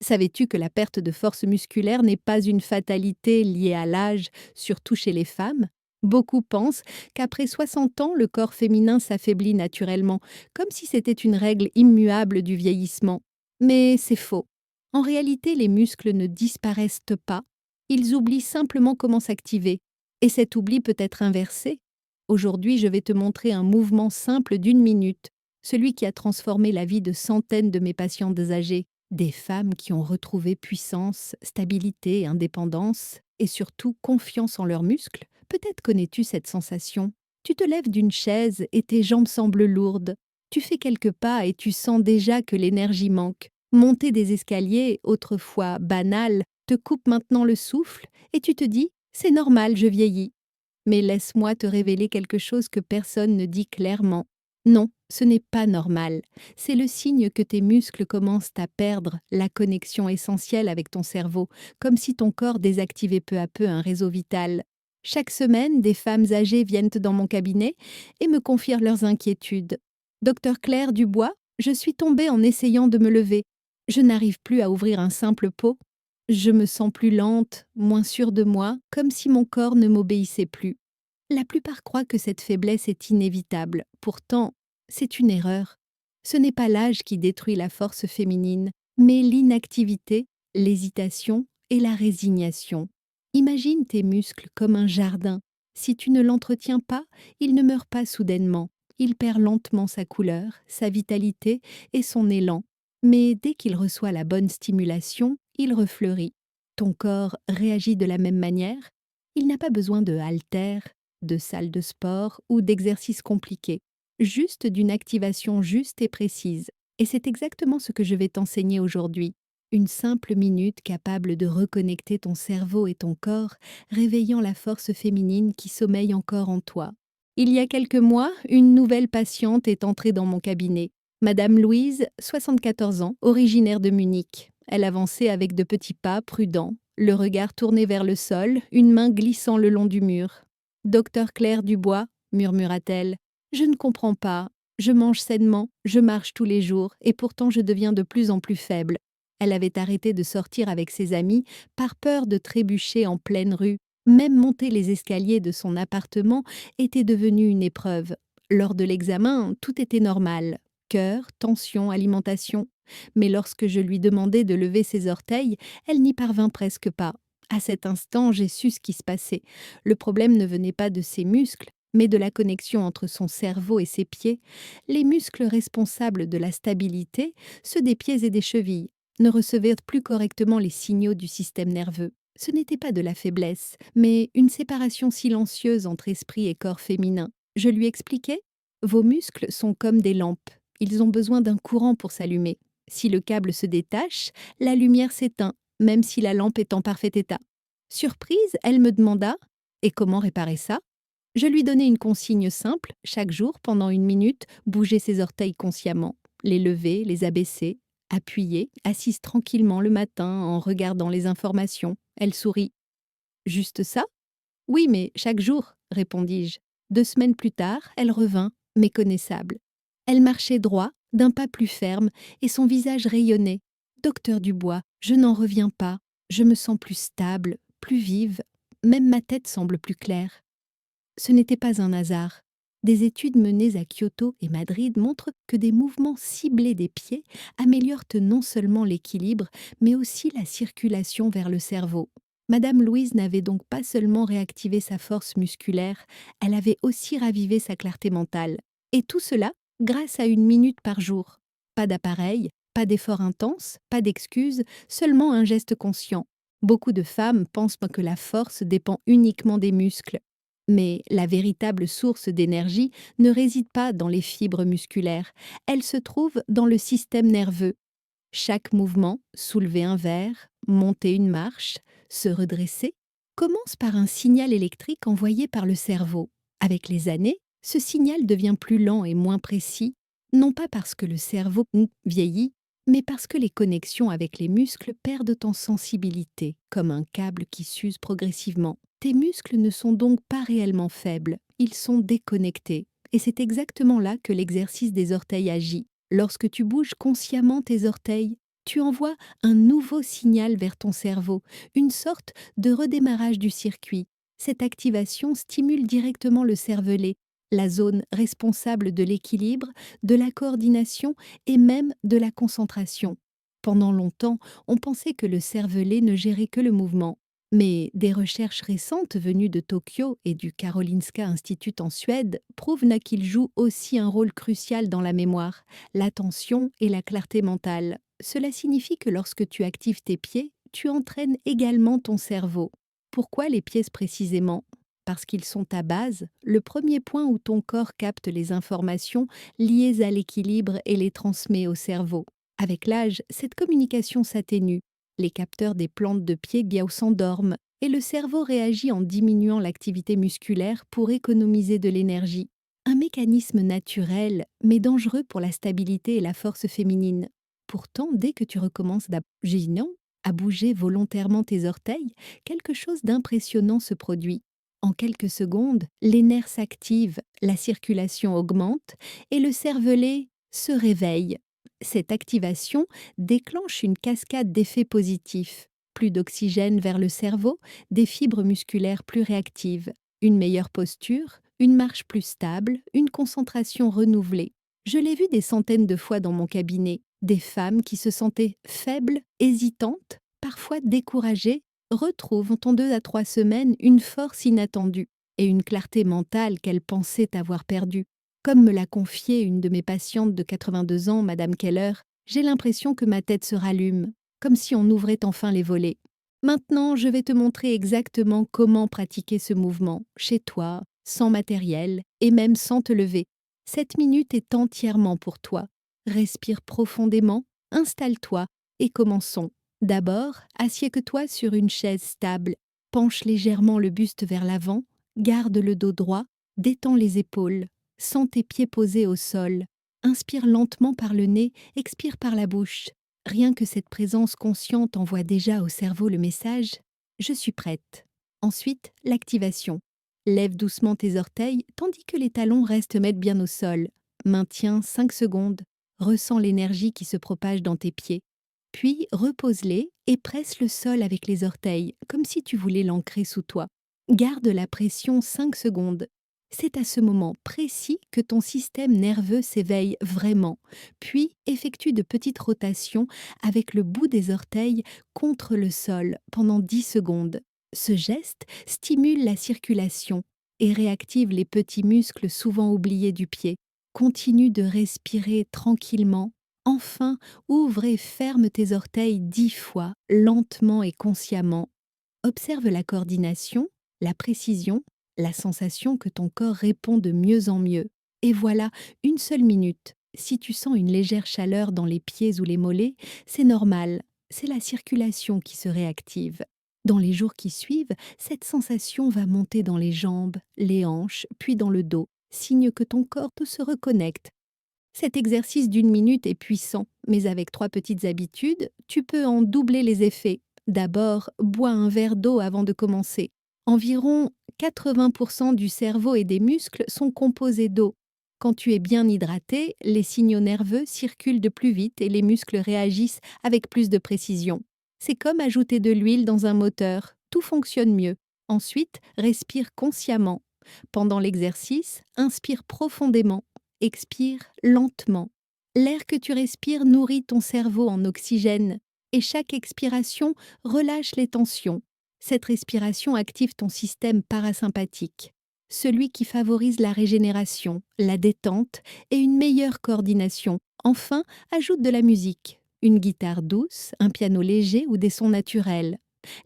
Savais-tu que la perte de force musculaire n'est pas une fatalité liée à l'âge, surtout chez les femmes? Beaucoup pensent qu'après 60 ans, le corps féminin s'affaiblit naturellement, comme si c'était une règle immuable du vieillissement. Mais c'est faux. En réalité, les muscles ne disparaissent pas, ils oublient simplement comment s'activer. Et cet oubli peut être inversé. Aujourd'hui, je vais te montrer un mouvement simple d'une minute, celui qui a transformé la vie de centaines de mes patientes âgées. Des femmes qui ont retrouvé puissance, stabilité, indépendance et surtout confiance en leurs muscles. Peut-être connais-tu cette sensation. Tu te lèves d'une chaise et tes jambes semblent lourdes. Tu fais quelques pas et tu sens déjà que l'énergie manque. Monter des escaliers, autrefois banals, te coupe maintenant le souffle et tu te dis « c'est normal, je vieillis ». Mais laisse-moi te révéler quelque chose que personne ne dit clairement. Non, ce n'est pas normal. C'est le signe que tes muscles commencent à perdre la connexion essentielle avec ton cerveau, comme si ton corps désactivait peu à peu un réseau vital. Chaque semaine, des femmes âgées viennent dans mon cabinet et me confient leurs inquiétudes. Docteur Claire Dubois, je suis tombée en essayant de me lever. Je n'arrive plus à ouvrir un simple pot. Je me sens plus lente, moins sûre de moi, comme si mon corps ne m'obéissait plus. La plupart croient que cette faiblesse est inévitable. Pourtant, c'est une erreur. Ce n'est pas l'âge qui détruit la force féminine, mais l'inactivité, l'hésitation et la résignation. Imagine tes muscles comme un jardin. Si tu ne l'entretiens pas, il ne meurt pas soudainement. Il perd lentement sa couleur, sa vitalité et son élan. Mais dès qu'il reçoit la bonne stimulation, il refleurit. Ton corps réagit de la même manière. Il n'a pas besoin de haltères, de salle de sport ou d'exercices compliqués, juste d'une activation juste et précise. Et c'est exactement ce que je vais t'enseigner aujourd'hui. Une simple minute capable de reconnecter ton cerveau et ton corps, réveillant la force féminine qui sommeille encore en toi. Il y a quelques mois, une nouvelle patiente est entrée dans mon cabinet. Madame Louise, 74 ans, originaire de Munich. Elle avançait avec de petits pas prudents, le regard tourné vers le sol, une main glissant le long du mur. Docteur Claire Dubois, murmura-t-elle, je ne comprends pas. Je mange sainement, je marche tous les jours, et pourtant je deviens de plus en plus faible. Elle avait arrêté de sortir avec ses amis par peur de trébucher en pleine rue. Même monter les escaliers de son appartement était devenu une épreuve. Lors de l'examen, tout était normal. Cœur, tension, alimentation. Mais lorsque je lui demandai de lever ses orteils, elle n'y parvint presque pas. À cet instant, j'ai su ce qui se passait. Le problème ne venait pas de ses muscles, mais de la connexion entre son cerveau et ses pieds. Les muscles responsables de la stabilité, ceux des pieds et des chevilles, ne recevaient plus correctement les signaux du système nerveux. Ce n'était pas de la faiblesse, mais une séparation silencieuse entre esprit et corps féminin. Je lui expliquai, « Vos muscles sont comme des lampes. Ils ont besoin d'un courant pour s'allumer. Si le câble se détache, la lumière s'éteint, même si la lampe est en parfait état. » Surprise, elle me demanda « Et comment réparer ça ?» Je lui donnai une consigne simple, chaque jour, pendant 1 minute, bouger ses orteils consciemment, les lever, les abaisser, appuyer, assise tranquillement le matin en regardant les informations. Elle sourit. Juste ça? Oui, mais chaque jour, répondis-je. 2 semaines plus tard, elle revint, méconnaissable. Elle marchait droit, d'un pas plus ferme, et son visage rayonnait. Docteur Dubois, je n'en reviens pas. Je me sens plus stable, plus vive. Même ma tête semble plus claire. Ce n'était pas un hasard. Des études menées à Kyoto et Madrid montrent que des mouvements ciblés des pieds améliorent non seulement l'équilibre, mais aussi la circulation vers le cerveau. Madame Louise n'avait donc pas seulement réactivé sa force musculaire, elle avait aussi ravivé sa clarté mentale. Et tout cela grâce à 1 minute par jour. Pas d'appareil, pas d'effort intense, pas d'excuses, seulement un geste conscient. Beaucoup de femmes pensent que la force dépend uniquement des muscles. Mais la véritable source d'énergie ne réside pas dans les fibres musculaires, elle se trouve dans le système nerveux. Chaque mouvement, soulever un verre, monter une marche, se redresser, commence par un signal électrique envoyé par le cerveau. Avec les années, ce signal devient plus lent et moins précis, non pas parce que le cerveau vieillit, mais parce que les connexions avec les muscles perdent en sensibilité, comme un câble qui s'use progressivement. Tes muscles ne sont donc pas réellement faibles, ils sont déconnectés. Et c'est exactement là que l'exercice des orteils agit. Lorsque tu bouges consciemment tes orteils, Tu envoies un nouveau signal vers ton cerveau, une sorte de redémarrage du circuit. Cette activation stimule directement le cervelet, la zone responsable de l'équilibre, de la coordination et même de la concentration. Pendant longtemps, on pensait que le cervelet ne gérait que le mouvement. Mais des recherches récentes venues de Tokyo et du Karolinska Institute en Suède prouvent qu'il joue aussi un rôle crucial dans la mémoire, l'attention et la clarté mentale. Cela signifie que lorsque tu actives tes pieds, tu entraînes également ton cerveau. Pourquoi les pieds précisément? Parce qu'ils sont à base, le premier point où ton corps capte les informations liées à l'équilibre et les transmet au cerveau. Avec l'âge, cette communication s'atténue. Les capteurs des plantes de pied s'endorment et le cerveau réagit en diminuant l'activité musculaire pour économiser de l'énergie. Un mécanisme naturel, mais dangereux pour la stabilité et la force féminine. Pourtant, dès que tu recommences à bouger volontairement tes orteils, quelque chose d'impressionnant se produit. En quelques secondes, les nerfs s'activent, la circulation augmente et le cervelet se réveille. Cette activation déclenche une cascade d'effets positifs. Plus d'oxygène vers le cerveau, des fibres musculaires plus réactives, une meilleure posture, une marche plus stable, une concentration renouvelée. Je l'ai vu des centaines de fois dans mon cabinet. Des femmes qui se sentaient faibles, hésitantes, parfois découragées, retrouvent en 2 à 3 semaines une force inattendue et une clarté mentale qu'elles pensaient avoir perdue. Comme me l'a confié une de mes patientes de 82 ans, Madame Keller, j'ai l'impression que ma tête se rallume, comme si on ouvrait enfin les volets. Maintenant, je vais te montrer exactement comment pratiquer ce mouvement, chez toi, sans matériel et même sans te lever. Cette minute est entièrement pour toi. Respire profondément, installe-toi et commençons. D'abord, assieds-toi sur une chaise stable, penche légèrement le buste vers l'avant, garde le dos droit, détends les épaules, sens tes pieds posés au sol. Inspire lentement par le nez, expire par la bouche. Rien que cette présence consciente envoie déjà au cerveau le message « Je suis prête ». Ensuite, l'activation. Lève doucement tes orteils tandis que les talons restent mettre bien au sol. Maintiens 5 secondes. Ressens l'énergie qui se propage dans tes pieds. Puis repose-les et presse le sol avec les orteils, comme si tu voulais l'ancrer sous toi. Garde la pression 5 secondes. C'est à ce moment précis que ton système nerveux s'éveille vraiment, puis effectue de petites rotations avec le bout des orteils contre le sol pendant 10 secondes. Ce geste stimule la circulation et réactive les petits muscles souvent oubliés du pied. Continue de respirer tranquillement. Enfin, ouvre et ferme tes orteils 10 fois, lentement et consciemment. Observe la coordination, la précision, la sensation que ton corps répond de mieux en mieux. Et voilà, une seule minute. Si tu sens une légère chaleur dans les pieds ou les mollets, c'est normal. C'est la circulation qui se réactive. Dans les jours qui suivent, cette sensation va monter dans les jambes, les hanches, puis dans le dos, signe que ton corps se reconnecte. Cet exercice d'une minute est puissant, mais avec 3 petites habitudes, tu peux en doubler les effets. D'abord, bois un verre d'eau avant de commencer. Environ 80% du cerveau et des muscles sont composés d'eau. Quand tu es bien hydraté, les signaux nerveux circulent de plus vite et les muscles réagissent avec plus de précision. C'est comme ajouter de l'huile dans un moteur, tout fonctionne mieux. Ensuite, respire consciemment. Pendant l'exercice, inspire profondément. Expire lentement. L'air que tu respires nourrit ton cerveau en oxygène et chaque expiration relâche les tensions. Cette respiration active ton système parasympathique, celui qui favorise la régénération, la détente et une meilleure coordination. Enfin, ajoute de la musique, une guitare douce, un piano léger ou des sons naturels.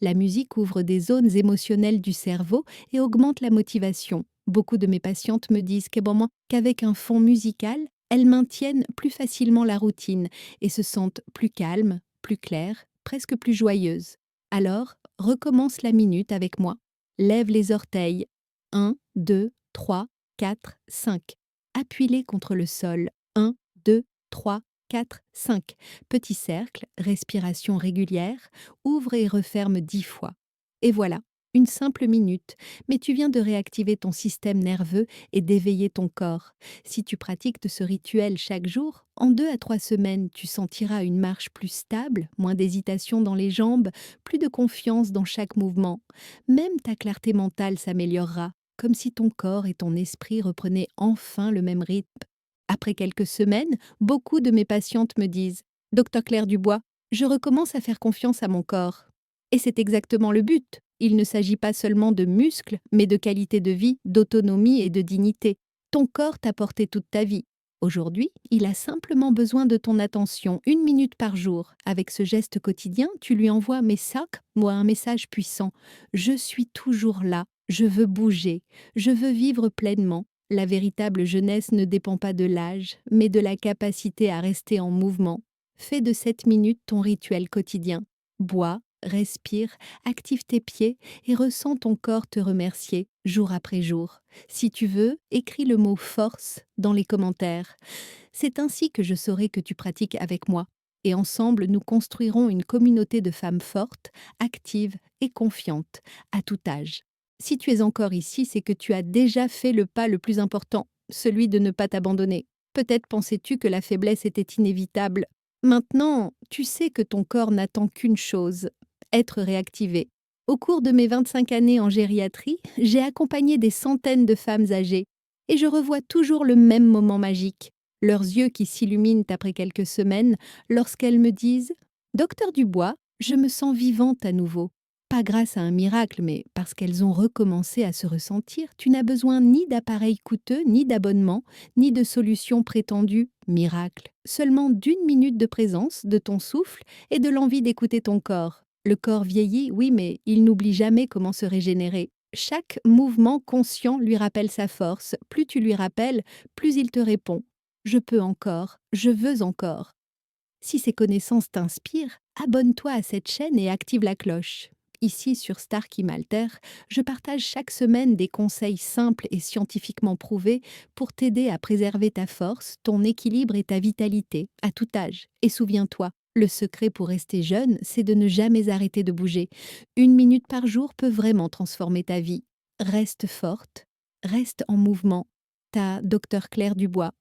La musique ouvre des zones émotionnelles du cerveau et augmente la motivation. Beaucoup de mes patientes me disent qu'avec un fond musical, elles maintiennent plus facilement la routine et se sentent plus calmes, plus claires, presque plus joyeuses. Alors, recommence la minute avec moi. Lève les orteils. 1, 2, 3, 4, 5. Appuie-les contre le sol. 1, 2, 3, 4, 5. Petit cercle, respiration régulière, ouvre et referme 10 fois. Et voilà, Une simple minute, mais tu viens de réactiver ton système nerveux et d'éveiller ton corps. Si tu pratiques ce rituel chaque jour, en 2 à 3 semaines, tu sentiras une marche plus stable, moins d'hésitation dans les jambes, plus de confiance dans chaque mouvement. Même ta clarté mentale s'améliorera, comme si ton corps et ton esprit reprenaient enfin le même rythme. Après quelques semaines, beaucoup de mes patientes me disent: Docteur Claire Dubois, je recommence à faire confiance à mon corps. Et c'est exactement le but. Il ne s'agit pas seulement de muscles, mais de qualité de vie, d'autonomie et de dignité. Ton corps t'a porté toute ta vie. Aujourd'hui, il a simplement besoin de ton attention 1 minute par jour. Avec ce geste quotidien, tu lui envoies un message puissant. Je suis toujours là, je veux bouger, je veux vivre pleinement. La véritable jeunesse ne dépend pas de l'âge, mais de la capacité à rester en mouvement. Fais de cette minute ton rituel quotidien. Bois, respire, active tes pieds et ressens ton corps te remercier jour après jour. Si tu veux, écris le mot force dans les commentaires. C'est ainsi que je saurai que tu pratiques avec moi. Et ensemble, nous construirons une communauté de femmes fortes, actives et confiantes, à tout âge. Si tu es encore ici, c'est que tu as déjà fait le pas le plus important, celui de ne pas t'abandonner. Peut-être pensais-tu que la faiblesse était inévitable. Maintenant, tu sais que ton corps n'attend qu'une chose: être réactivé. Au cours de mes 25 années en gériatrie, j'ai accompagné des centaines de femmes âgées et je revois toujours le même moment magique, leurs yeux qui s'illuminent après quelques semaines lorsqu'elles me disent: Docteur Dubois, je me sens vivante à nouveau. Pas grâce à un miracle, mais parce qu'elles ont recommencé à se ressentir. Tu n'as besoin ni d'appareils coûteux, ni d'abonnement, ni de solutions prétendues miracle. Seulement d'1 minute de présence, de ton souffle et de l'envie d'écouter ton corps. Le corps vieillit, oui, mais il n'oublie jamais comment se régénérer. Chaque mouvement conscient lui rappelle sa force. Plus tu lui rappelles, plus il te répond: je peux encore, je veux encore. Si ces connaissances t'inspirent, abonne-toi à cette chaîne et active la cloche. Ici, sur Star qui m'altère, je partage chaque semaine des conseils simples et scientifiquement prouvés pour t'aider à préserver ta force, ton équilibre et ta vitalité, à tout âge. Et souviens-toi, le secret pour rester jeune, c'est de ne jamais arrêter de bouger. 1 minute par jour peut vraiment transformer ta vie. Reste forte, reste en mouvement. Ta docteur Claire Dubois.